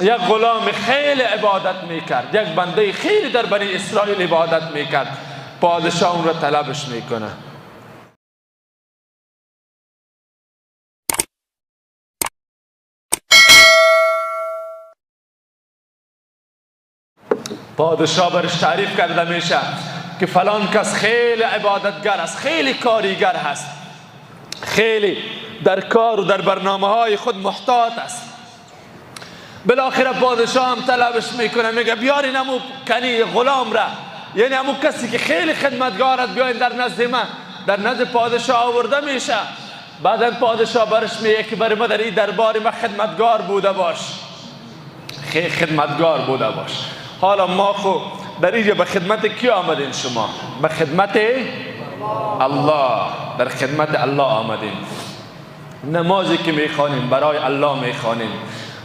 یک غلام خیلی عبادت میکرد، یک بنده خیلی در بنی اسرائیل عبادت میکرد. پادشاه اون را طلبش میکنه. پادشاه برش تعریف کرده میشه که فلان کس خیلی عبادتگر است، خیلی کاریگر هست، خیلی در کار و در برنامه های خود محتاط است. بالاخره پادشاه هم طلبش میکنه، میگه بیارین امو کنی غلام را، یعنی امو کسی که خیلی خدمتگارت بیاین در نزد من. در نزد پادشاه آورده میشه. بعدا پادشاه برش میگه که برای ما در این دربار ما خدمتگار بوده باش، خدمتگار بوده باش. حالا ما خو در اینجا به خدمت کی آمدین؟ شما به خدمت الله، در خدمت الله آمدین. نمازی که میخوانیم برای الله میخوانیم،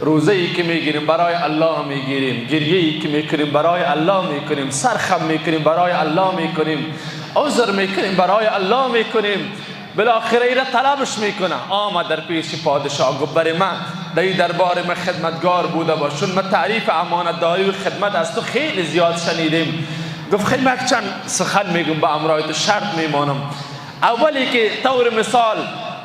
روزه‌ای که میگیریم برای الله میگیریم، گریه‌ای که میکنیم برای الله میکنیم، سرخم میکنیم برای الله میکنیم، عذر میکنیم برای الله میکنیم. بالاخره ایره طلبش میکنه. آمد در پیش پادشاه، گفت برای من در این دربار من خدمتگار بوده باش، چون من تعریف امانتداری و خدمت از تو خیلی زیاد شنیدیم. گفت خیلی من چند سخن میگم به امرای تو، شرط میمانم. اولی که طور مثال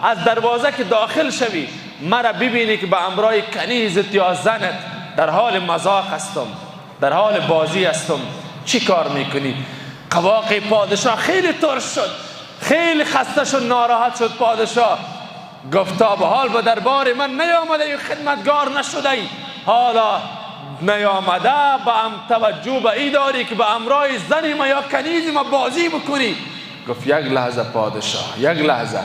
از دروازه که داخل شوی مرا ببینی که به امرای کنیزت یا زنت در حال مزاح هستم، در حال بازی هستم، چی کار میکنی؟ قواقع پادشاه خیلی ترش شد، خیلی خسته شد، ناراحت شد. پادشاه گفت تا به حال به دربار من نیامده خدمتگار نشده ای، حالا نیامده با هم توجه به ای داری که به امرای زنی ما یا کنیزی ما بازی بکنی. گفت یک لحظه پادشاه، یک لحظه.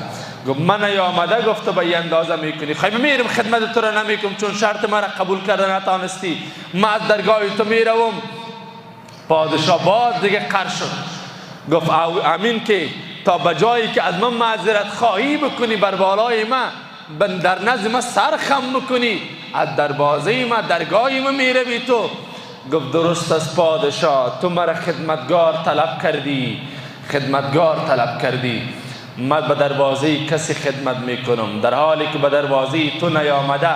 گفت من نیامده گفت به این اندازه میکنی، خیلی میرم خدمت تو را نمیکنم چون شرط من را قبول کرده نتانستی، من از درگاه تو میروم. پادشاه باز دیگه قر شد. گفت امین که تا بجایی که از من معذرت خواهی بکنی بر بالای من، در نزد من سرخم بکنی، از دروازه من درگاهی من میروی تو. گفت درست است پادشاه، تو مرا خدمتگار طلب کردی، خدمتگار طلب کردی، من به دروازه کسی خدمت میکنم، در حالی که به دروازه تو نیامده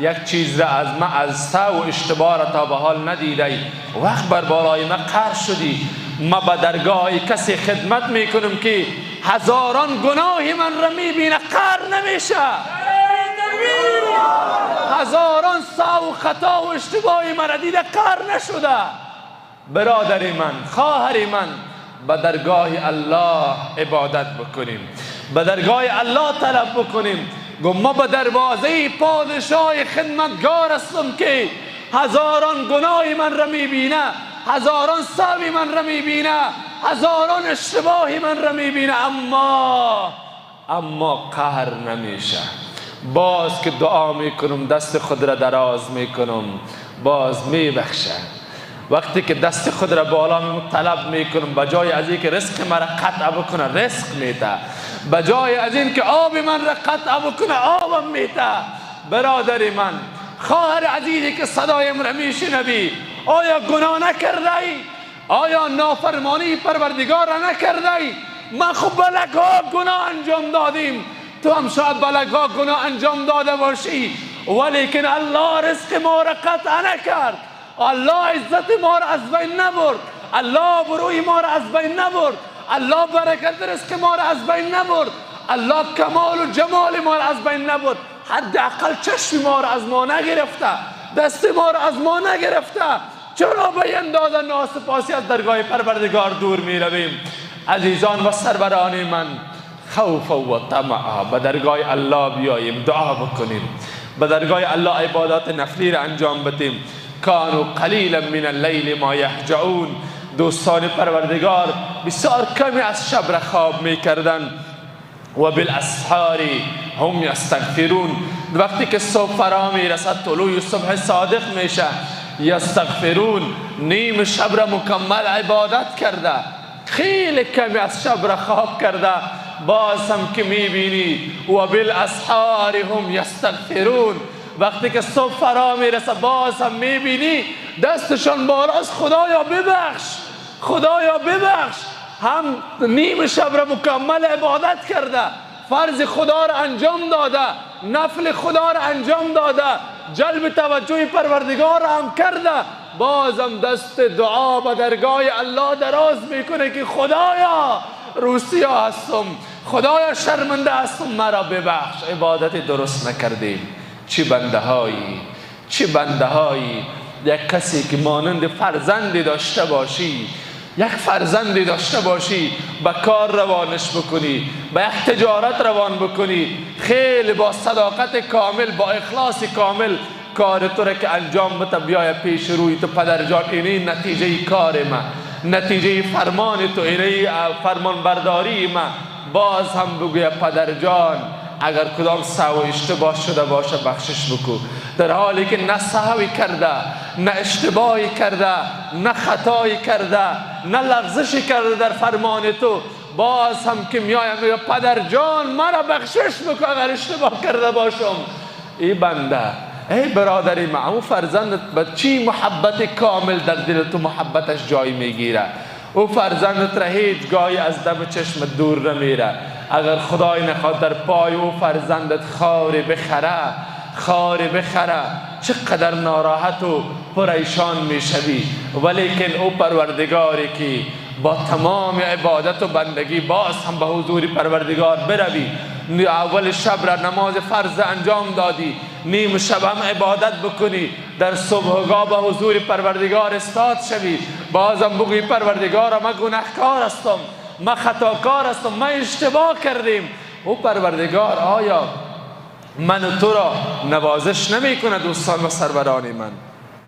یک چیز را از من از تو و اشتباه را تا به حال ندیدی، وقت بر بالای من قهر شدی. من به درگاه کسی خدمت میکنم که هزاران گناهی من را میبینه، قهر نمیشه، هزاران سهو و خطا و اشتباهی من را دیده، قهر نشده. برادر من، خواهر من، به درگاه الله عبادت بکنیم، به درگاه الله طلب بکنیم. گفت ما به دروازه پادشاه خدمتگار هستم که هزاران گناهی من را میبینه، هزاران سهوی من را میبینه، هزاران اشتباهی من را میبینه، اما قهر نمیشه. باز که دعا میکنم دست خود را دراز میکنم، باز میبخشه. وقتی که دست خود را بالا طلب میکنم، بجای از این که رزق مرا قطع بکنه رزق میده، بجای از این که آب من را قطع بکنه آبم میده. برادر من، خواهر عزیزی که صدایم را میشنوی، آیا گناه نکرده ای؟ آیا نافرمانی پروردگار را نکرده ای؟ من خب بلکها گناه انجام دادیم، تو هم شاید بلکها گناه انجام داده باشی، ولیکن الله رزق ما را قطع نکرد، الله عزت ما را از بین نبرد، الله بروی ما را از بین نبرد، الله برکت رزق ما را از بین نبرد، الله کمال و جمال ما را از بین نبرد. حداقل چشم ما را از ما نگرفته، دست ما را از ما نگرفته. چرا به اندازه ناسپاسی از درگاه پروردگار دور می رویم؟ عزیزان و سروران من، خوف و طمع به درگاه الله بیاییم، دعا بکنیم، به درگاه الله عبادات نفلی را انجام بدیم. کانوا قلیلا من اللیل ما یهجعون، دوستان پروردگار بسیار کمی از شب را خواب میکردن. و بالاسحار هم یستغفرون، وقتی که صبح فرا میرسد، طلوع صبح صادق میشه، یستغفرون، نیم شب را مکمل عبادت کرده، خیلی کمی از شب را خواب کرده. باز هم که میبینی و بالاسحار هم یستغفرون، وقتی که صبح فرا میرسه باز هم میبینی دستشان بالاست، خدایا ببخش، خدایا ببخش. هم نیم شب را مکمل عبادت کرده، فرض خدا را انجام داده، نفل خدا را انجام داده، جلب توجه پروردگار هم کرده، بازم دست دعا به درگاه الله دراز میکنه که خدایا روسیا هستم، خدایا شرمنده هستم، مرا ببخش، عبادت درست نکردیم. چه بنده هایی، چه بنده هایی. یک کسی که مانند فرزندی داشته باشی، یک فرزندی داشته باشی، به کار روانش بکنی، به یک تجارت روان بکنی، خیلی با صداقت کامل، با اخلاص کامل کار تو را که انجام بده، بیای پیش روی تو پدر جان اینه نتیجه کار من، نتیجه فرمان تو، اینه فرمان برداری من. باز هم بگوی پدر جان اگر کدام سهو اشتباه شده باشه بخشش بکو، در حالی که نه سهوی کرده، نه اشتباهی کرده، نه خطایی کرده، نه لغزشی کرده در فرمان تو، باز هم که میایم میگه پدر جان مرا بخشش بکو اگر اشتباه کرده باشم. ای بنده، ای برادری من، او فرزندت به چی محبت کامل در دل تو محبتش جای میگیره؟ او فرزندت را هیچ گاهی از دم چشم دور نمیره. اگر خدای نخواد در پای او فرزندت خاری بخره چقدر ناراحت و پریشان میشوی. ولیکن او پروردگاری که با تمام عبادت و بندگی باز هم به حضور پروردگار بروی، اول شب را نماز فرض انجام دادی، نیم شب هم عبادت بکنی، در صبحگاه به حضور پروردگار استاد شوی، بازم بگوی پروردگار من گناهکار هستم، من خطاکار هستم، من اشتباه کردیم. او پروردگار آیا من و تو را نوازش نمی کنه دوستان و سروران من؟